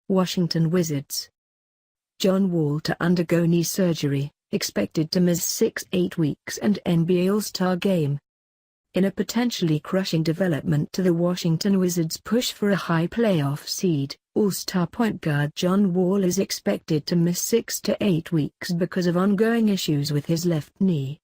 Washington Wizards. John Wall to undergo knee surgery, expected to miss 6-8 weeks and NBA All-Star Game. In a potentially crushing development to the Washington Wizards' push for a high playoff seed, All-Star point guard John Wall is expected to miss 6 to 8 weeks because of ongoing issues with his left knee.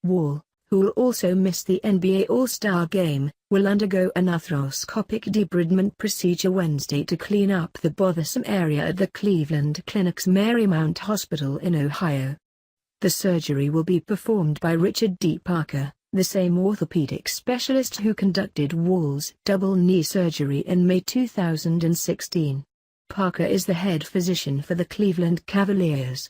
Wall, who will also miss the NBA All-Star Game, will undergo an arthroscopic debridement procedure Wednesday to clean up the bothersome area at the Cleveland Clinic's Marymount Hospital in Ohio. The surgery will be performed by Richard D. Parker, the same orthopedic specialist who conducted Wall's double knee surgery in May 2016. Parker is the head physician for the Cleveland Cavaliers.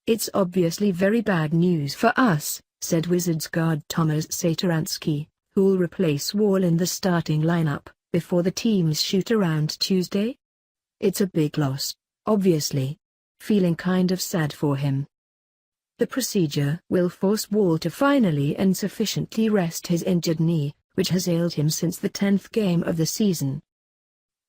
"It's obviously very bad news for us," said Wizards guard Tomas Satoransky, who will replace Wall in the starting lineup, before the team's shoot-around Tuesday. "It's a big loss, obviously. Feeling kind of sad for him." The procedure will force Wall to finally and sufficiently rest his injured knee, which has ailed him since the 10th game of the season.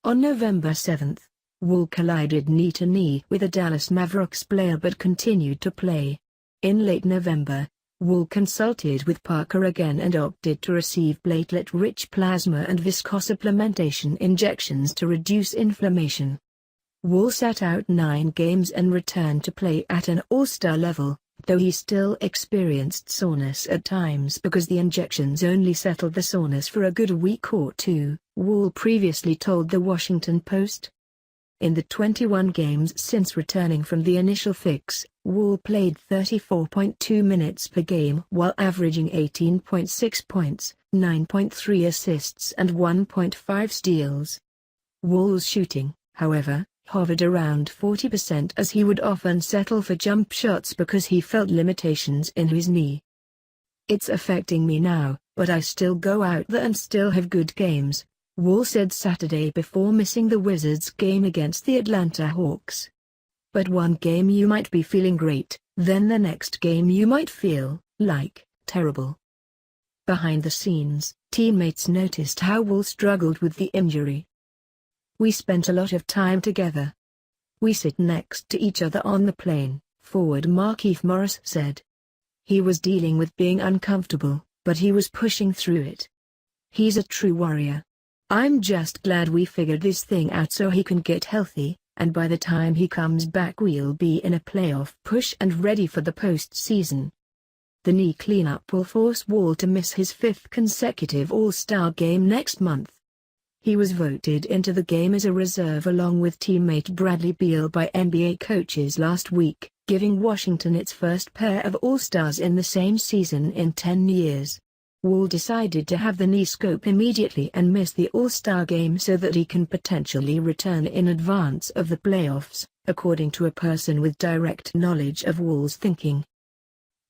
On November 7, Wall collided knee-to-knee with a Dallas Mavericks player but continued to play. In late November, Wall consulted with Parker again and opted to receive platelet-rich plasma and viscosupplementation injections to reduce inflammation. Wall sat out 9 games and returned to play at an All-Star level, though he still experienced soreness at times because the injections only settled the soreness for a good week or two, Wall previously told the Washington Post. In the 21 games since returning from the initial fix, Wall played 34.2 minutes per game while averaging 18.6 points, 9.3 assists and 1.5 steals. Wall's shooting, however, hovered around 40% as he would often settle for jump shots because he felt limitations in his knee. "It's affecting me now, but I still go out there and still have good games," Wall said Saturday before missing the Wizards game against the Atlanta Hawks. "But one game you might be feeling great, then the next game you might feel like terrible." Behind the scenes, teammates noticed how Wall struggled with the injury. "We spent a lot of time together. We sit next to each other on the plane," forward Markieff Morris said. "He was dealing with being uncomfortable, but he was pushing through it. He's a true warrior. I'm just glad we figured this thing out so he can get healthy, and by the time he comes back we'll be in a playoff push and ready for the postseason." The knee cleanup will force Wall to miss his 5th consecutive All-Star game next month. He was voted into the game as a reserve along with teammate Bradley Beal by NBA coaches last week, giving Washington its first pair of All-Stars in the same season in 10 years. Wall decided to have the knee scope immediately and miss the All-Star game so that he can potentially return in advance of the playoffs, according to a person with direct knowledge of Wall's thinking.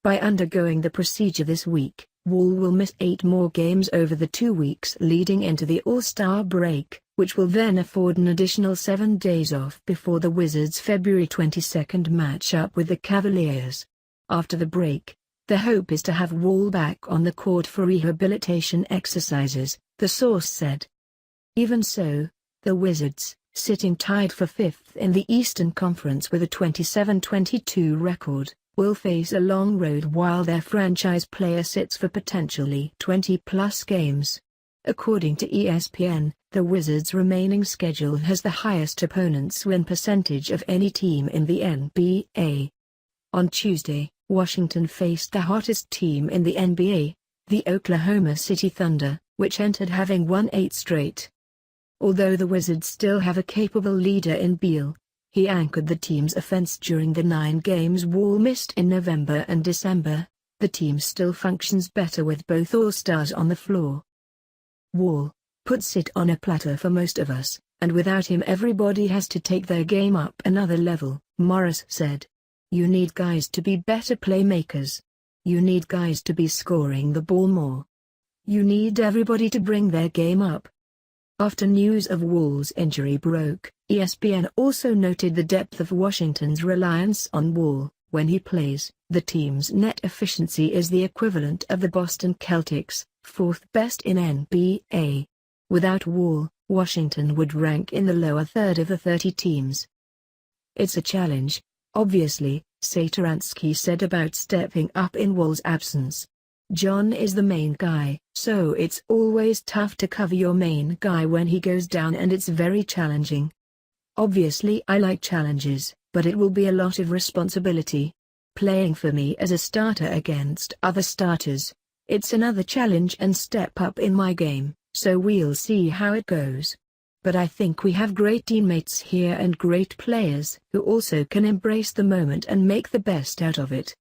By undergoing the procedure this week, Wall will miss 8 more games over the 2 weeks leading into the All-Star break, which will then afford an additional 7 days off before the Wizards' February 22 matchup with the Cavaliers. After the break, the hope is to have Wall back on the court for rehabilitation exercises, the source said. Even so, the Wizards, sitting tied for 5th in the Eastern Conference with a 27-22 record, will face a long road while their franchise player sits for potentially 20-plus games. According to ESPN, the Wizards' remaining schedule has the highest opponents' win percentage of any team in the NBA. On Tuesday, Washington faced the hottest team in the NBA, the Oklahoma City Thunder, which entered having won 8 straight. Although the Wizards still have a capable leader in Beal, he anchored the team's offense during the 9 games Wall missed in November and December. The team still functions better with both All-Stars on the floor. Wall puts it on a platter for most of us, and without him everybody has to take their game up another level, Morris said. "You need guys to be better playmakers. You need guys to be scoring the ball more. You need everybody to bring their game up." After news of Wall's injury broke, ESPN also noted the depth of Washington's reliance on Wall. When he plays, the team's net efficiency is the equivalent of the Boston Celtics, 4th best in NBA. Without Wall, Washington would rank in the lower third of the 30 teams. It's a challenge, obviously, Satoransky said about stepping up in Wall's absence. John is the main guy, so it's always tough to cover your main guy when he goes down, and it's very challenging. Obviously I like challenges, but it will be a lot of responsibility. Playing for me as a starter against other starters, it's another challenge and step up in my game, so we'll see how it goes. But I think we have great teammates here and great players who also can embrace the moment and make the best out of it.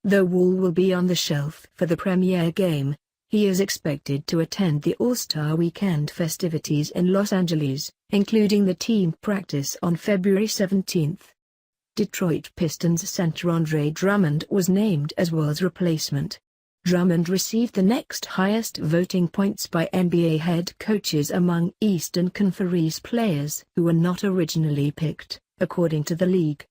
Though Wall will be on the shelf for the premiere game, he is expected to attend the All-Star Weekend festivities in Los Angeles, including the team practice on February 17. Detroit Pistons center Andre Drummond was named as Wall's replacement. Drummond received the next highest voting points by NBA head coaches among Eastern Conference players who were not originally picked, according to the league.